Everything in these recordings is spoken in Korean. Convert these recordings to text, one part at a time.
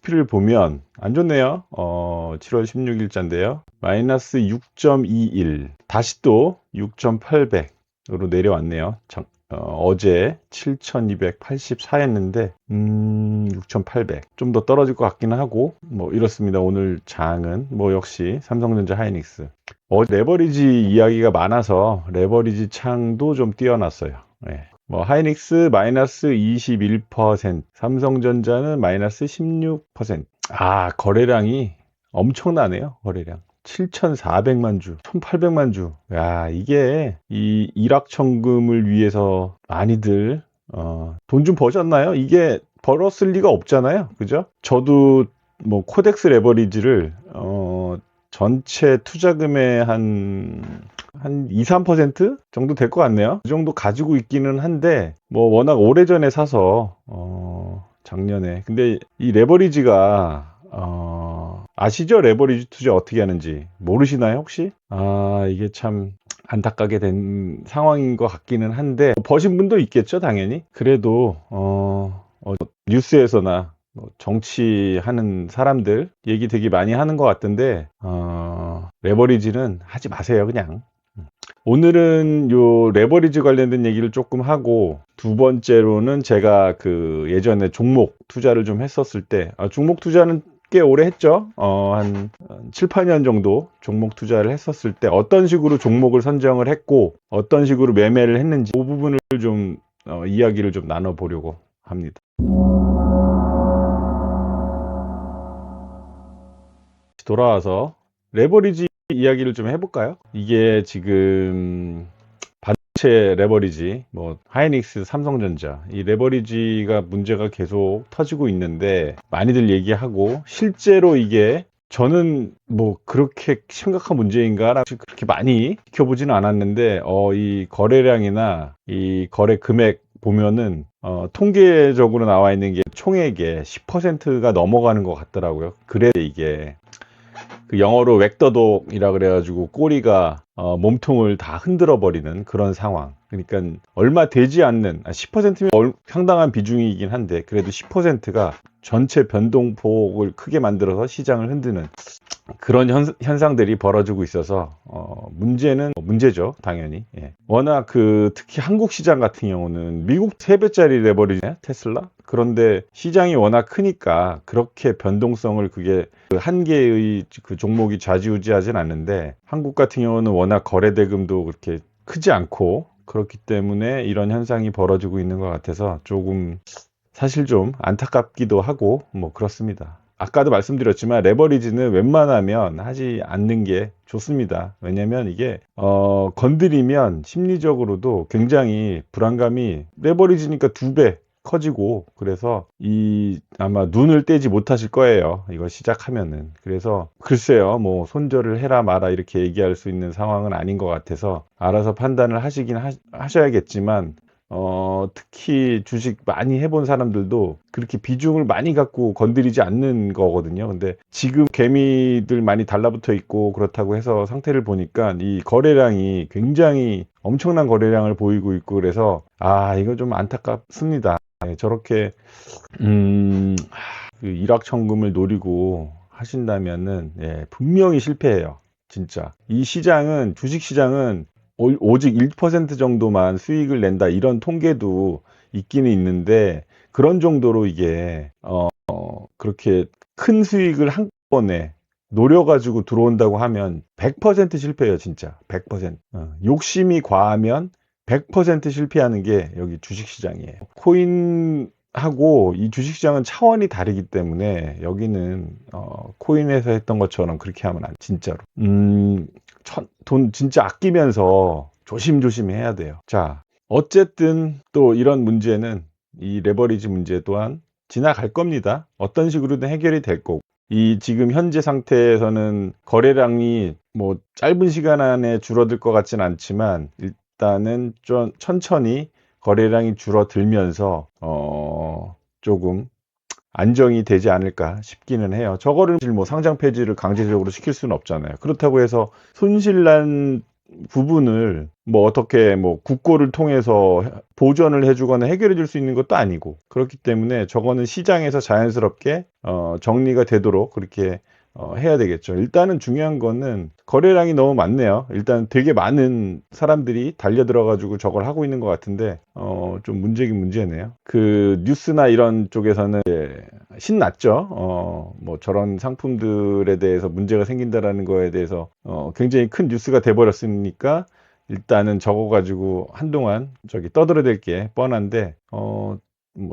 XP를 보면 안 좋네요. 7월 16일자인데요. 마이너스 6.21. 다시 또 6.800으로 내려왔네요. 어제 7284였는데 6800. 좀 더 떨어질 것 같기는 하고 뭐 이렇습니다. 오늘 장은 뭐 역시 삼성전자 하이닉스. 레버리지 이야기가 많아서 레버리지 창도 좀 띄워놨어요. 네. 뭐 하이닉스 마이너스 21%, 삼성전자는 마이너스 16%. 거래량이 엄청나네요. 거래량 7,400만 주, 1,800만 주. 야, 이게 이 일확천금을 위해서 많이들 돈 좀 버셨나요? 이게 벌었을 리가 없잖아요. 그죠? 저도 뭐 코덱스 레버리지를 전체 투자금의 한 2, 3% 정도 될 것 같네요. 그 정도 가지고 있기는 한데, 뭐, 워낙 오래전에 사서, 작년에. 근데 이 레버리지가, 아시죠? 레버리지 투자 어떻게 하는지. 모르시나요, 혹시? 이게 참 안타깝게 된 상황인 것 같기는 한데, 버신 분도 있겠죠, 당연히. 그래도, 뉴스에서나 뭐 정치하는 사람들 얘기 되게 많이 하는 것 같던데 레버리지는 하지 마세요 그냥. 오늘은 요 레버리지 관련된 얘기를 조금 하고, 두 번째로는 제가 그 예전에 종목 투자를 좀 했었을 때, 종목 투자는 꽤 오래 했죠. 한 7, 8년 정도 종목 투자를 했었을 때 어떤 식으로 종목을 선정을 했고 어떤 식으로 매매를 했는지 그 부분을 좀 이야기를 좀 나눠보려고 합니다. 돌아와서 레버리지 이야기를 좀 해볼까요? 이게 지금 반도체 레버리지, 뭐 하이닉스, 삼성전자 이 레버리지가 문제가 계속 터지고 있는데 많이들 얘기하고, 실제로 이게 저는 뭐 그렇게 심각한 문제인가라고 그렇게 많이 지켜보지는 않았는데 이 거래량이나 이 거래 금액 보면은 통계적으로 나와 있는 게 총액의 10%가 넘어가는 것 같더라고요. 그래 이게 그 영어로 웩더독이라 그래가지고 꼬리가 몸통을 다 흔들어 버리는 그런 상황. 그러니까 얼마 되지 않는 10%면 상당한 비중이긴 한데, 그래도 10%가 전체 변동폭을 크게 만들어서 시장을 흔드는 그런 현상들이 벌어지고 있어서 문제는 문제죠, 당연히. 예. 워낙 특히 한국 시장 같은 경우는 미국 3배짜리 레버리지 테슬라. 그런데 시장이 워낙 크니까 그렇게 변동성을 그게 한 개의 그 종목이 좌지우지하진 않는데, 한국 같은 경우는 워낙 거래 대금도 그렇게 크지 않고 그렇기 때문에 이런 현상이 벌어지고 있는 것 같아서 조금 사실 좀 안타깝기도 하고 뭐 그렇습니다. 아까도 말씀드렸지만 레버리지는 웬만하면 하지 않는 게 좋습니다. 왜냐면 이게 건드리면 심리적으로도 굉장히 불안감이, 레버리지니까 2배 커지고, 그래서 아마 눈을 떼지 못하실 거예요, 이거 시작하면은. 그래서 글쎄요, 뭐 손절을 해라 마라 이렇게 얘기할 수 있는 상황은 아닌 것 같아서 알아서 판단을 하시긴 하셔야겠지만, 특히 주식 많이 해본 사람들도 그렇게 비중을 많이 갖고 건드리지 않는 거거든요. 근데 지금 개미들 많이 달라붙어 있고 그렇다고 해서 상태를 보니까 이 거래량이 굉장히 엄청난 거래량을 보이고 있고, 그래서 이거 좀 안타깝습니다. 저렇게 그 일확천금을 노리고 하신다면은 분명히 실패해요. 진짜 이 시장은, 주식 시장은 오직 1% 정도만 수익을 낸다 이런 통계도 있기는 있는데, 그런 정도로 이게 그렇게 큰 수익을 한꺼번에 노려가지고 들어온다고 하면 100% 실패해요. 진짜 100%. 욕심이 과하면 100% 실패하는 게 여기 주식시장이에요. 코인하고 이 주식시장은 차원이 다르기 때문에 여기는 코인에서 했던 것처럼 그렇게 하면 진짜로 돈 진짜 아끼면서 조심조심 해야 돼요. 자, 어쨌든 또 이런 문제는, 이 레버리지 문제 또한 지나갈 겁니다. 어떤 식으로든 해결이 될 거고, 이 지금 현재 상태에서는 거래량이 뭐 짧은 시간 안에 줄어들 것 같진 않지만, 일단은 좀 천천히 거래량이 줄어들면서 조금 안정이 되지 않을까 싶기는 해요. 저거를 뭐 상장 폐지를 강제적으로 시킬 수는 없잖아요. 그렇다고 해서 손실난 부분을 뭐 어떻게 뭐 국고를 통해서 보전을 해주거나 해결해 줄 수 있는 것도 아니고, 그렇기 때문에 저거는 시장에서 자연스럽게 정리가 되도록 그렇게 해야 되겠죠. 일단은 중요한 거는 거래량이 너무 많네요. 일단 되게 많은 사람들이 달려들어가지고 저걸 하고 있는 것 같은데, 좀 문제긴 문제네요. 그 뉴스나 이런 쪽에서는 이제 신났죠. 뭐 저런 상품들에 대해서 문제가 생긴다라는 거에 대해서 굉장히 큰 뉴스가 돼버렸으니까 일단은 저거 가지고 한동안 저기 떠들어댈 게 뻔한데, 뭐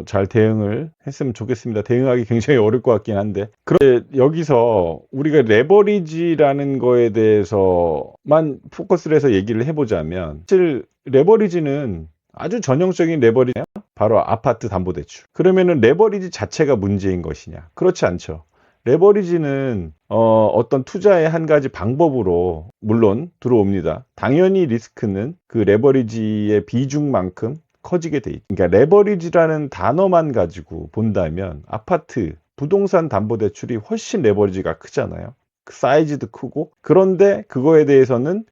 잘 대응을 했으면 좋겠습니다. 대응하기 굉장히 어려울 것 같긴 한데. 그런데 여기서 우리가 레버리지라는 거에 대해서만 포커스를 해서 얘기를 해보자면, 사실 레버리지는 아주 전형적인 레버리지예요. 바로 아파트 담보대출. 그러면은 레버리지 자체가 문제인 것이냐? 그렇지 않죠. 레버리지는 어떤 투자의 한 가지 방법으로 물론 들어옵니다. 당연히 리스크는 그 레버리지의 비중만큼 커지게 돼 있죠. 그러니까 레버리지라는 단어만 가지고 본다면 아파트, 부동산 담보대출이 훨씬 레버리지가 크잖아요. 그 사이즈도 크고. 그런데 그거에 대해서는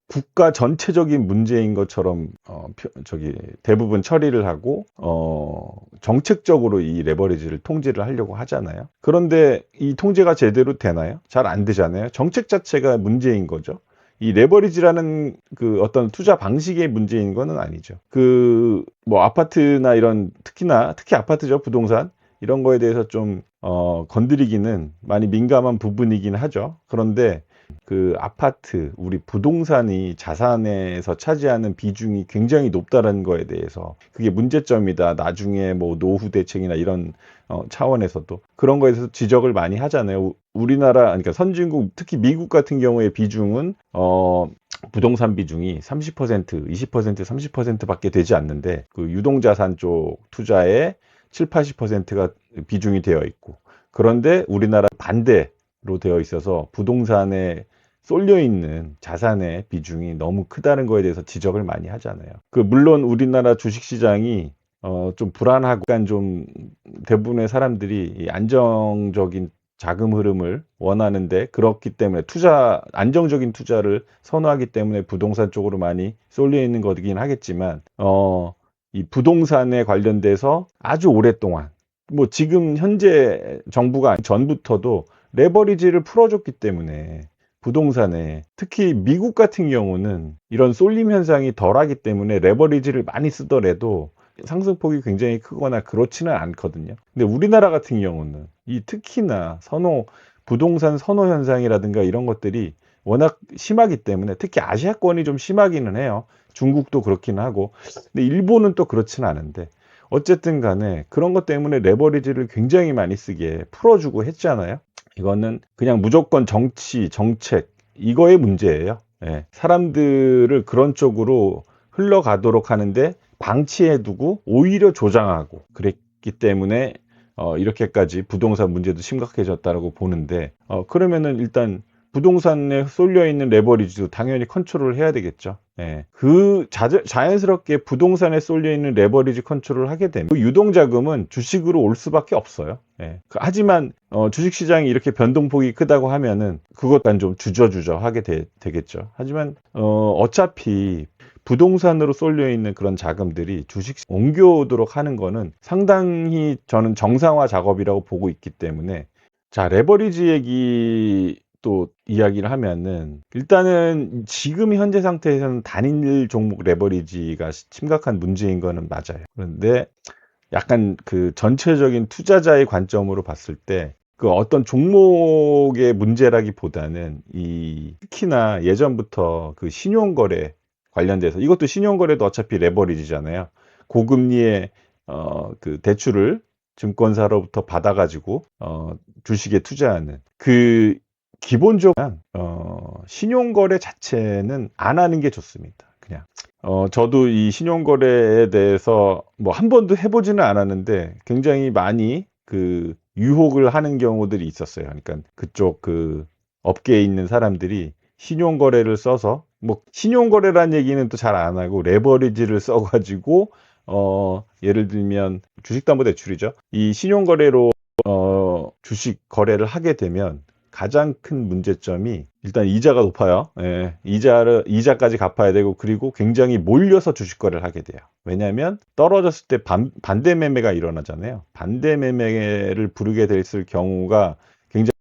국가 전체적인 문제인 것처럼 저기 대부분 처리를 하고 정책적으로 이 레버리지를 통제를 하려고 하잖아요. 그런데 이 통제가 제대로 되나요? 잘 안 되잖아요. 정책 자체가 문제인 거죠. 이 레버리지라는 그 어떤 투자 방식의 문제인 거는 아니죠. 그 뭐 아파트나 이런 특히 아파트죠. 부동산 이런 거에 대해서 좀 건드리기는 많이 민감한 부분이긴 하죠. 그런데 그 아파트, 우리 부동산이 자산에서 차지하는 비중이 굉장히 높다는 거에 대해서 그게 문제점이다. 나중에 뭐 노후 대책이나 이런 차원에서도 그런 거에 대해서 지적을 많이 하잖아요. 우리나라, 그러니까 선진국, 특히 미국 같은 경우의 비중은 부동산 비중이 30%, 20%, 30%밖에 되지 않는데 그 유동자산 쪽 투자에 7, 80%가 비중이 되어 있고, 그런데 우리나라 반대로 되어 있어서 부동산에 쏠려 있는 자산의 비중이 너무 크다는 거에 대해서 지적을 많이 하잖아요. 그 물론 우리나라 주식시장이 좀 불안하고 약간 좀 대부분의 사람들이 이 안정적인 자금 흐름을 원하는데, 그렇기 때문에 안정적인 투자를 선호하기 때문에 부동산 쪽으로 많이 쏠려 있는 거긴 하겠지만, 이 부동산에 관련돼서 아주 오랫동안, 뭐 지금 현재 정부가 전부터도 레버리지를 풀어줬기 때문에 부동산에, 특히 미국 같은 경우는 이런 쏠림 현상이 덜하기 때문에 레버리지를 많이 쓰더라도 상승폭이 굉장히 크거나 그렇지는 않거든요. 근데 우리나라 같은 경우는 이 특히나 부동산 선호 현상이라든가 이런 것들이 워낙 심하기 때문에, 특히 아시아권이 좀 심하기는 해요. 중국도 그렇긴 하고. 근데 일본은 또 그렇지는 않은데, 어쨌든 간에 그런 것 때문에 레버리지를 굉장히 많이 쓰게 풀어주고 했잖아요. 이거는 그냥 무조건 정치, 정책, 이거의 문제예요. 예. 사람들을 그런 쪽으로 흘러가도록 하는데 방치해두고 오히려 조장하고 그랬기 때문에 이렇게까지 부동산 문제도 심각해졌다고 보는데, 그러면은 일단 부동산에 쏠려 있는 레버리지도 당연히 컨트롤을 해야 되겠죠. 예. 자연스럽게 부동산에 쏠려 있는 레버리지 컨트롤을 하게 되면 그 유동자금은 주식으로 올 수밖에 없어요. 예. 하지만 주식시장이 이렇게 변동폭이 크다고 하면은 그것만 좀 주저주저 하게 되겠죠. 하지만 어차피 부동산으로 쏠려 있는 그런 자금들이 주식 옮겨오도록 하는 거는 상당히 저는 정상화 작업이라고 보고 있기 때문에, 자, 레버리지 얘기 또 이야기를 하면은, 일단은 지금 현재 상태에서는 단일 종목 레버리지가 심각한 문제인 거는 맞아요. 그런데 약간 그 전체적인 투자자의 관점으로 봤을 때 그 어떤 종목의 문제라기보다는 특히나 예전부터 그 신용거래 관련돼서, 이것도 신용거래도 어차피 레버리지잖아요. 고금리의 그 대출을 증권사로부터 받아가지고 주식에 투자하는 그 기본적으로 신용거래 자체는 안 하는 게 좋습니다. 그냥 저도 이 신용거래에 대해서 뭐 한 번도 해보지는 않았는데 굉장히 많이 그 유혹을 하는 경우들이 있었어요. 그러니까 그쪽 그 업계에 있는 사람들이 신용거래를 써서, 뭐 신용거래란 얘기는 또 잘 안 하고 레버리지를 써가지고 예를 들면 주식담보대출이죠. 이 신용거래로 주식 거래를 하게 되면 가장 큰 문제점이 일단 이자가 높아요. 예, 이자까지 갚아야 되고, 그리고 굉장히 몰려서 주식 거래를 하게 돼요. 왜냐하면 떨어졌을 때 반대 매매가 일어나잖아요. 반대 매매를 부르게 됐을 경우가 굉장히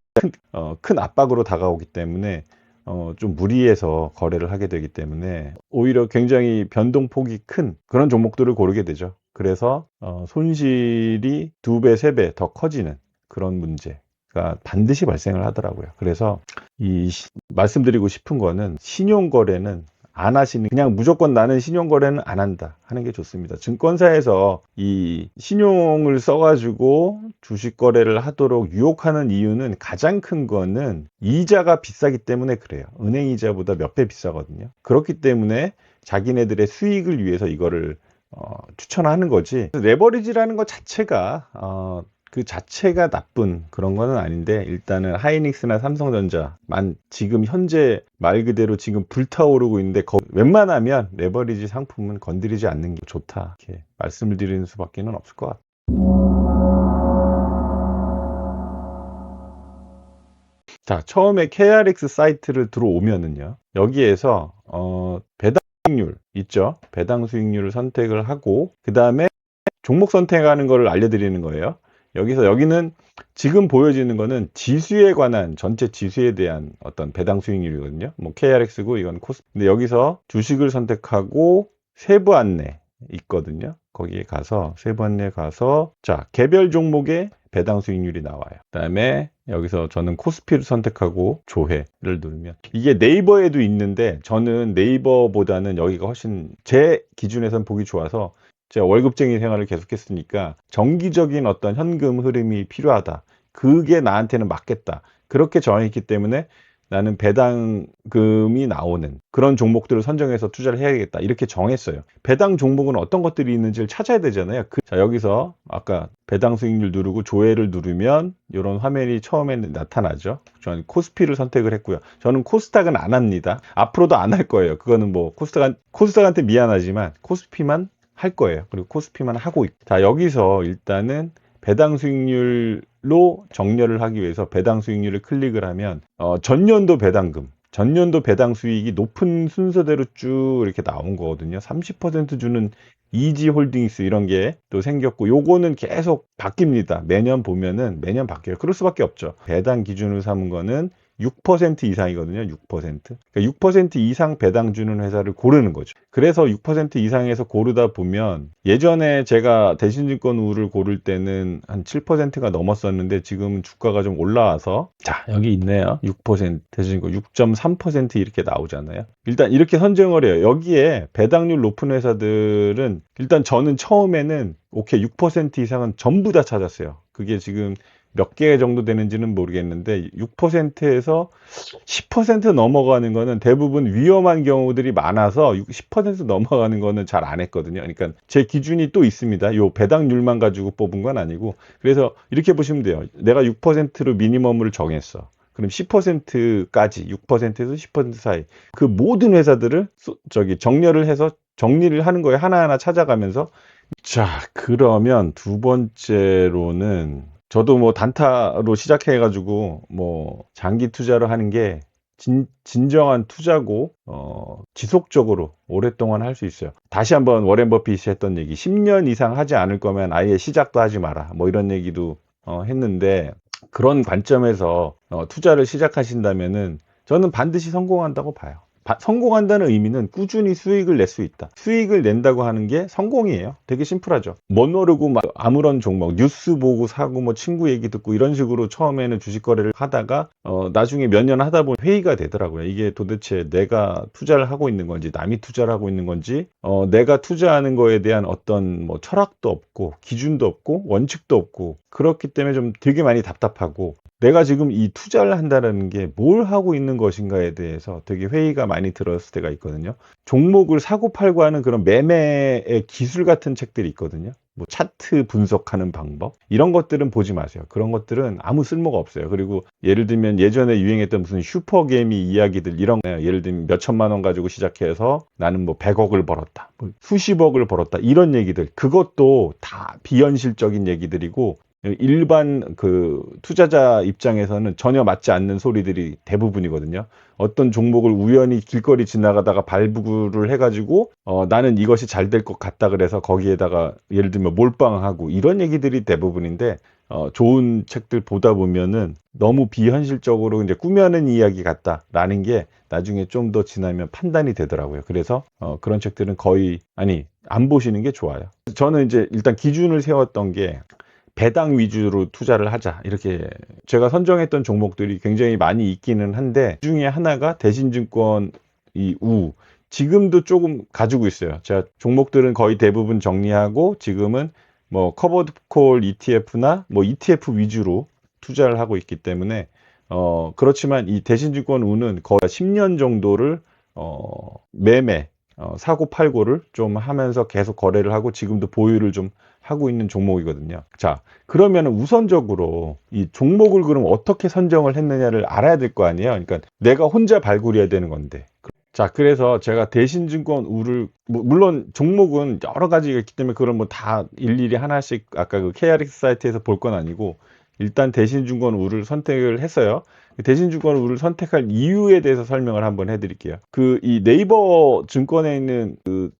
큰 압박으로 다가오기 때문에 좀 무리해서 거래를 하게 되기 때문에 오히려 굉장히 변동폭이 큰 그런 종목들을 고르게 되죠. 그래서 손실이 2배, 3배 더 커지는 그런 문제가 반드시 발생을 하더라고요. 그래서 말씀드리고 싶은 거는 신용거래는 안 하시는, 그냥 무조건 나는 신용거래는 안 한다 하는 게 좋습니다. 증권사에서 이 신용을 써가지고 주식 거래를 하도록 유혹하는 이유는, 가장 큰 거는 이자가 비싸기 때문에 그래요. 은행 이자보다 몇 배 비싸거든요. 그렇기 때문에 자기네들의 수익을 위해서 이거를 추천하는 거지, 레버리지라는 것 자체가 그 자체가 나쁜 그런 거는 아닌데, 일단은 하이닉스나 삼성전자만 지금 현재 말 그대로 지금 불타오르고 있는데, 웬만하면 레버리지 상품은 건드리지 않는 게 좋다, 이렇게 말씀을 드리는 수밖에 는 없을 것 같아요. 자, 처음에 KRX 사이트를 들어오면은요, 여기에서 배당 수익률 있죠. 배당 수익률을 선택을 하고, 그 다음에 종목 선택하는 거를 알려드리는 거예요. 여기는 지금 보여지는 거는 지수에 관한, 전체 지수에 대한 어떤 배당 수익률이거든요. 뭐 KRX고 이건 코스. 근데 여기서 주식을 선택하고 세부 안내 있거든요. 거기에 가서 세부 안내 가서, 자, 개별 종목의 배당 수익률이 나와요. 그다음에 여기서 저는 코스피를 선택하고 조회를 누르면, 이게 네이버에도 있는데 저는 네이버보다는 여기가 훨씬 제 기준에선 보기 좋아서, 제가 월급쟁이 생활을 계속했으니까 정기적인 어떤 현금 흐름이 필요하다, 그게 나한테는 맞겠다, 그렇게 정했기 때문에 나는 배당금이 나오는 그런 종목들을 선정해서 투자를 해야겠다, 이렇게 정했어요. 배당 종목은 어떤 것들이 있는지를 찾아야 되잖아요. 자, 여기서 아까 배당 수익률 누르고 조회를 누르면 이런 화면이 처음에는 나타나죠. 저는 코스피를 선택을 했고요. 저는 코스닥은 안 합니다. 앞으로도 안 할 거예요. 그거는 뭐 코스닥한테 미안하지만 코스피만 할 거예요. 그리고 코스피만 하고 있고. 자, 여기서 일단은 배당 수익률로 정렬을 하기 위해서 배당 수익률을 클릭을 하면 전년도 배당 수익이 높은 순서대로 쭉 이렇게 나온 거거든요. 30% 주는 이지홀딩스 이런 게 또 생겼고, 요거는 계속 바뀝니다. 매년 보면은 매년 바뀌어요. 그럴 수밖에 없죠. 배당 기준으로 삼은 거는 6% 이상이거든요. 6%. 그러니까 6% 이상 배당 주는 회사를 고르는 거죠. 그래서 6% 이상에서 고르다 보면, 예전에 제가 대신증권우를 고를 때는 한 7%가 넘었었는데 지금 주가가 좀 올라와서, 자, 여기 있네요. 6%, 대신증권 6.3% 이렇게 나오잖아요. 일단 이렇게 선정을 해요. 여기에 배당률 높은 회사들은, 일단 저는 처음에는 오케이 6% 이상은 전부 다 찾았어요. 그게 지금 몇 개 정도 되는지는 모르겠는데 6%에서 10% 넘어가는 거는 대부분 위험한 경우들이 많아서 10% 넘어가는 거는 잘 안 했거든요. 그러니까 제 기준이 또 있습니다. 요 배당률만 가지고 뽑은 건 아니고, 그래서 이렇게 보시면 돼요. 내가 6%로 미니멈을 정했어. 그럼 10%까지, 6%에서 10% 사이 그 모든 회사들을 정렬을 해서 정리를 하는 거예요. 하나하나 찾아가면서. 자, 그러면 두 번째로는, 저도 뭐 단타로 시작해가지고 뭐 장기 투자를 하는 게 진정한 투자고, 지속적으로 오랫동안 할 수 있어요. 다시 한번 워렌 버핏이 했던 얘기, 10년 이상 하지 않을 거면 아예 시작도 하지 마라, 뭐 이런 얘기도 했는데, 그런 관점에서 투자를 시작하신다면은 저는 반드시 성공한다고 봐요. 성공한다는 의미는 꾸준히 수익을 낼 수 있다. 수익을 낸다고 하는 게 성공이에요. 되게 심플하죠. 뭐 모르고 막 아무런 종목 뉴스 보고 사고, 뭐 친구 얘기 듣고 이런 식으로 처음에는 주식 거래를 하다가 나중에 몇 년 하다 보면 회의가 되더라고요. 이게 도대체 내가 투자를 하고 있는 건지, 남이 투자를 하고 있는 건지, 내가 투자하는 거에 대한 어떤 뭐 철학도 없고 기준도 없고 원칙도 없고, 그렇기 때문에 좀 되게 많이 답답하고, 내가 지금 이 투자를 한다는 게 뭘 하고 있는 것인가에 대해서 되게 회의가 많이 들었을 때가 있거든요. 종목을 사고 팔고 하는 그런 매매의 기술 같은 책들이 있거든요. 뭐 차트 분석하는 방법, 이런 것들은 보지 마세요. 그런 것들은 아무 쓸모가 없어요. 그리고 예를 들면 예전에 유행했던 무슨 슈퍼개미 이야기들, 이런 거예요. 예를 들면 몇 천만 원 가지고 시작해서 나는 뭐 100억을 벌었다, 뭐 수십억을 벌었다, 이런 얘기들, 그것도 다 비현실적인 얘기들이고 일반 그 투자자 입장에서는 전혀 맞지 않는 소리들이 대부분이거든요. 어떤 종목을 우연히 길거리 지나가다가 발부를 해가지고 나는 이것이 잘 될 것 같다 그래서 거기에다가 예를 들면 몰빵하고 이런 얘기들이 대부분인데 좋은 책들 보다 보면은 너무 비현실적으로 이제 꾸며낸 이야기 같다라는 게 나중에 좀 더 지나면 판단이 되더라고요. 그래서 그런 책들은 거의 안 보시는 게 좋아요. 저는 이제 일단 기준을 세웠던 게 배당 위주로 투자를 하자 이렇게 제가 선정했던 종목들이 굉장히 많이 있기는 한데 그 중에 하나가 대신증권 지금도 조금 가지고 있어요. 제가 종목들은 거의 대부분 정리하고 지금은 뭐 커버드 콜 ETF나 뭐 ETF 위주로 투자를 하고 있기 때문에 그렇지만 이 대신증권 우는 거의 10년 정도를 매매 사고 팔고를 좀 하면서 계속 거래를 하고 지금도 보유를 좀 하고 있는 종목이거든요. 자, 그러면 우선적으로 이 종목을 그럼 어떻게 선정을 했느냐를 알아야 될 거 아니에요. 그러니까 내가 혼자 발굴해야 되는 건데. 자, 그래서 제가 대신증권 우를 물론 종목은 여러 가지가 있기 때문에 그런 뭐 다 일일이 하나씩 아까 그 KRX 사이트에서 볼 건 아니고 일단 대신증권 우를 선택을 했어요. 대신증권 우를 선택할 이유에 대해서 설명을 한번 해드릴게요. 이 네이버 증권에 있는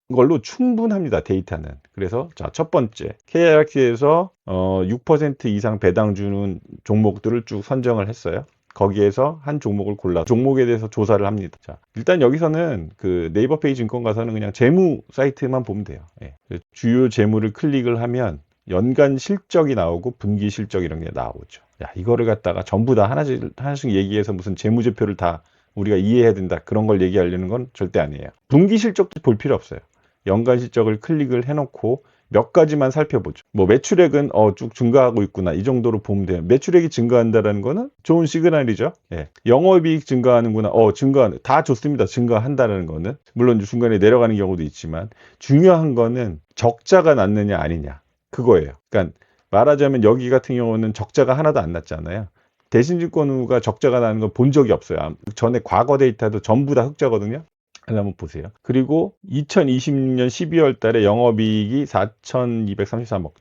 그걸로 충분합니다. 데이터는. 그래서 자, 첫 번째 KRX에서 6% 이상 배당 주는 종목들을 쭉 선정을 했어요. 거기에서 한 종목을 골라 종목에 대해서 조사를 합니다. 자, 일단 여기서는 그 네이버 페이 증권 가서는 그냥 재무 사이트만 보면 돼요. 예. 주요 재무를 클릭을 하면 연간 실적이 나오고 분기 실적 이런 게 나오죠. 야, 이거를 갖다가 전부 다 하나씩 얘기해서 무슨 재무제표를 다 우리가 이해해야 된다. 그런 걸 얘기하려는 건 절대 아니에요. 분기 실적도 볼 필요 없어요. 연간 실적을 클릭을 해놓고 몇 가지만 살펴보죠. 뭐 매출액은 쭉 증가하고 있구나. 이 정도로 보면 돼요. 매출액이 증가한다는 거는 좋은 시그널이죠. 예. 영업이익 증가하는구나. 다 좋습니다. 증가한다는 거는. 물론 중간에 내려가는 경우도 있지만 중요한 거는 적자가 났느냐 아니냐. 그거예요. 그러니까 말하자면 여기 같은 경우는 적자가 하나도 안 났잖아요. 대신증권우가 적자가 나는 건 본 적이 없어요. 전에 과거 데이터도 전부 다 흑자거든요. 한번 보세요. 그리고 2026년 12월 달에 영업이익이 4,233억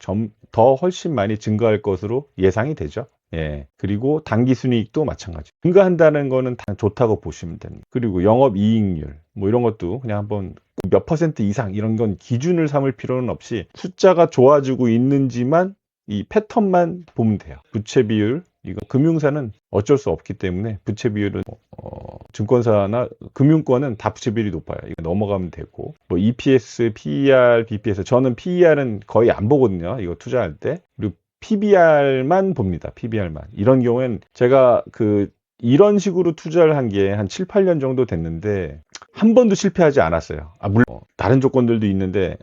더 훨씬 많이 증가할 것으로 예상이 되죠. 예. 그리고 당기순이익도 마찬가지. 증가한다는 거는 다 좋다고 보시면 됩니다. 그리고 영업이익률 뭐 이런 것도 그냥 한번 몇 퍼센트 이상 이런 건 기준을 삼을 필요는 없이 숫자가 좋아지고 있는지만 이 패턴만 보면 돼요. 부채 비율, 이거 금융사는 어쩔 수 없기 때문에 부채 비율은 증권사나 금융권은 다 부채 비율이 높아요. 이거 넘어가면 되고 뭐 EPS, PER, BPS 저는 PER은 거의 안 보거든요. 이거 투자할 때. 그리고 PBR만 봅니다. PBR만. 이런 경우엔 제가 이런 식으로 투자를 한 게 한 7, 8년 정도 됐는데 한 번도 실패하지 않았어요. 물론 다른 조건들도 있는데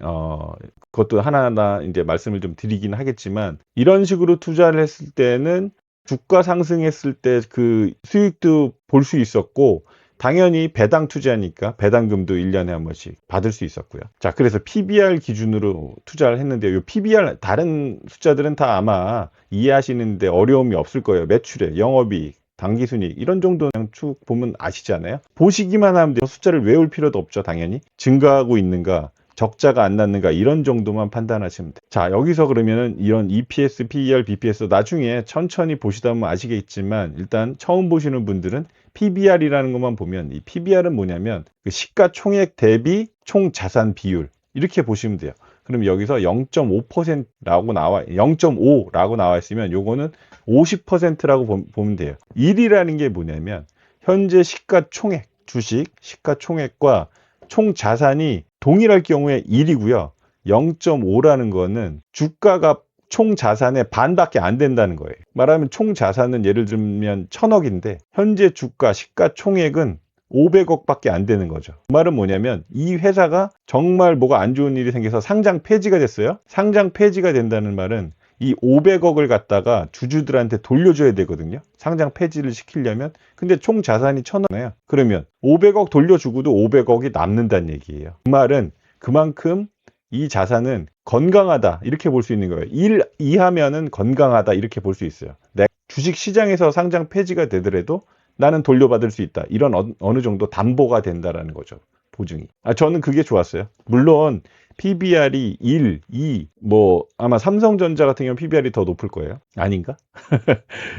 그것도 하나하나 이제 말씀을 좀 드리긴 하겠지만 이런 식으로 투자를 했을 때는 주가 상승했을 때 그 수익도 볼 수 있었고 당연히 배당 투자니까 배당금도 1년에 한 번씩 받을 수 있었고요. 자, 그래서 PBR 기준으로 투자를 했는데 요 PBR 다른 숫자들은 다 아마 이해하시는데 어려움이 없을 거예요. 매출액, 영업이익, 당기순이익 이런 정도는 쭉 보면 아시잖아요. 보시기만 하면 돼요. 숫자를 외울 필요도 없죠. 당연히 증가하고 있는가 적자가 안 났는가 이런 정도만 판단하시면 돼요. 자, 여기서 그러면은 이런 EPS, PER, BPS 나중에 천천히 보시다 보면 아시겠지만 일단 처음 보시는 분들은 PBR이라는 것만 보면 이 PBR은 뭐냐면 그 시가총액 대비 총자산 비율 이렇게 보시면 돼요. 그럼 여기서 0.5%라고 0.5라고 나와 있으면 요거는 50%라고 보면 돼요. 1이라는 게 뭐냐면 현재 시가총액, 주식 시가총액과 총자산이 동일할 경우에 1이고요. 0.5라는 거는 주가가 총자산의 반밖에 안 된다는 거예요. 말하면 총자산은 예를 들면 1,000억인데 현재 주가 시가총액은 500억밖에 안 되는 거죠. 그 말은 뭐냐면 이 회사가 정말 뭐가 안 좋은 일이 생겨서 상장 폐지가 됐어요. 상장 폐지가 된다는 말은 이 500억을 갖다가 주주들한테 돌려줘야 되거든요. 상장 폐지를 시키려면. 근데 총 자산이 1,000억이에요. 그러면 500억 돌려주고도 500억이 남는다는 얘기예요. 그 말은 그만큼 이 자산은 건강하다 이렇게 볼 수 있는 거예요. 1 이하면은 건강하다 이렇게 볼 수 있어요. 내가 주식 시장에서 상장 폐지가 되더라도 나는 돌려받을 수 있다. 이런 어느 정도 담보가 된다라는 거죠. 보증이. 저는 그게 좋았어요. 물론 PBR이 1, 2, 뭐 아마 삼성전자 같은 경우는 PBR이 더 높을 거예요. 아닌가?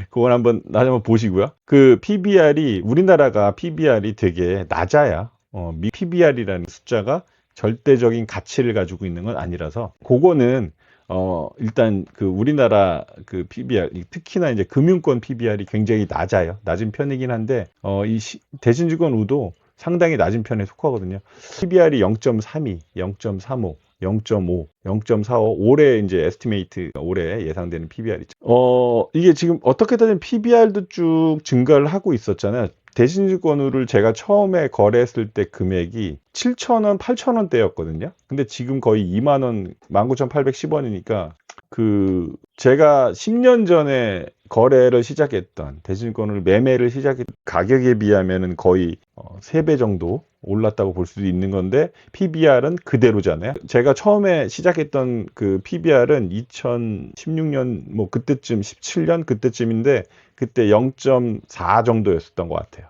그건 한번 나중에 한번 보시고요. 그 PBR이 우리나라가 PBR이 되게 낮아야 PBR이라는 숫자가 절대적인 가치를 가지고 있는 건 아니라서 그거는 일단 그 우리나라 그 PBR 특히나 이제 금융권 PBR이 굉장히 낮아요. 낮은 편이긴 한데 대신증권 우도 상당히 낮은 편에 속하거든요. PBR이 0.32, 0.35, 0.5, 0.45 올해 이제 에스티메이트 올해 예상되는 PBR이죠. 이게 지금 어떻게든 PBR도 쭉 증가를 하고 있었잖아요. 대신증권우를 제가 처음에 거래했을 때 금액이 7,000원, 8,000원대였거든요. 근데 지금 거의 2만 원, 19,810원이니까 그 제가 10년 전에 거래를 시작했던 대신권을 매매를 시작했던 가격에 비하면은 거의 3배 정도 올랐다고 볼 수도 있는 건데 PBR은 그대로잖아요. 제가 처음에 시작했던 그 PBR은 2016년 뭐 그때쯤 17년 그때쯤인데 그때 0.4 정도였었던 것 같아요.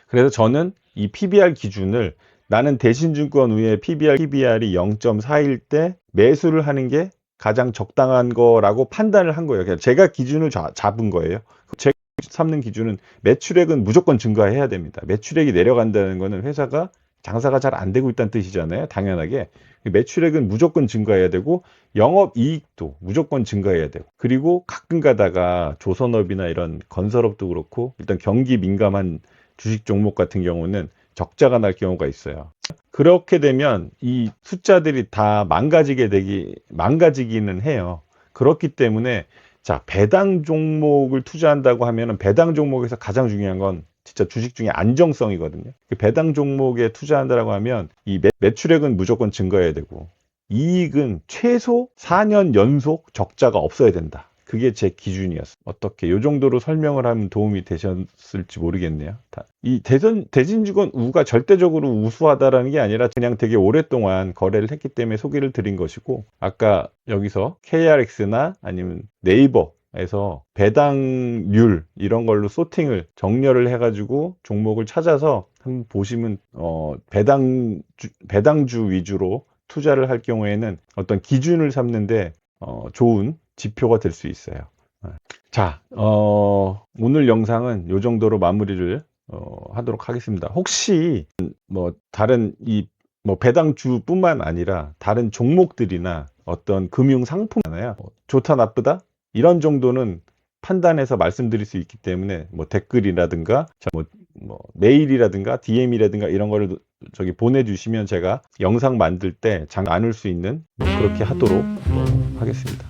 그래서 저는 이 PBR 기준을 나는 대신증권 위에 PBR이 0.4일 때 매수를 하는 게 가장 적당한 거라고 판단을 한 거예요. 그냥 제가 기준을 잡은 거예요. 제가 삼는 기준은 매출액은 무조건 증가해야 됩니다. 매출액이 내려간다는 거는 회사가 장사가 잘 안 되고 있다는 뜻이잖아요. 당연하게. 매출액은 무조건 증가해야 되고 영업이익도 무조건 증가해야 되고 그리고 가끔 가다가 조선업이나 이런 건설업도 그렇고 일단 경기 민감한 주식 종목 같은 경우는 적자가 날 경우가 있어요. 그렇게 되면 이 숫자들이 다 망가지기는 해요. 그렇기 때문에 자, 배당 종목을 투자한다고 하면은 배당 종목에서 가장 중요한 건 진짜 주식 중에 안정성이거든요. 배당 종목에 투자한다라고 하면 이 매출액은 무조건 증가해야 되고 이익은 최소 4년 연속 적자가 없어야 된다. 그게 제 기준이었어요. 어떻게 요 정도로 설명을 하면 도움이 되셨을지 모르겠네요. 이 대신증권 우가 절대적으로 우수하다라는 게 아니라 그냥 되게 오랫동안 거래를 했기 때문에 소개를 드린 것이고 아까 여기서 KRX나 아니면 네이버에서 배당률 이런 걸로 소팅을 정렬을 해가지고 종목을 찾아서 한번 보시면 배당주 위주로 투자를 할 경우에는 어떤 기준을 삼는데 좋은 지표가 될 수 있어요. 자, 오늘 영상은 이 정도로 마무리를 하도록 하겠습니다. 혹시 뭐 다른 뭐 배당주뿐만 아니라 다른 종목들이나 어떤 금융 상품이잖아요. 좋다 나쁘다 이런 정도는 판단해서 말씀드릴 수 있기 때문에 뭐 댓글이라든가 뭐 메일이라든가 DM이라든가 이런 거를 저기 보내주시면 제가 영상 만들 때 나눌 수 있는 그렇게 하도록 하겠습니다.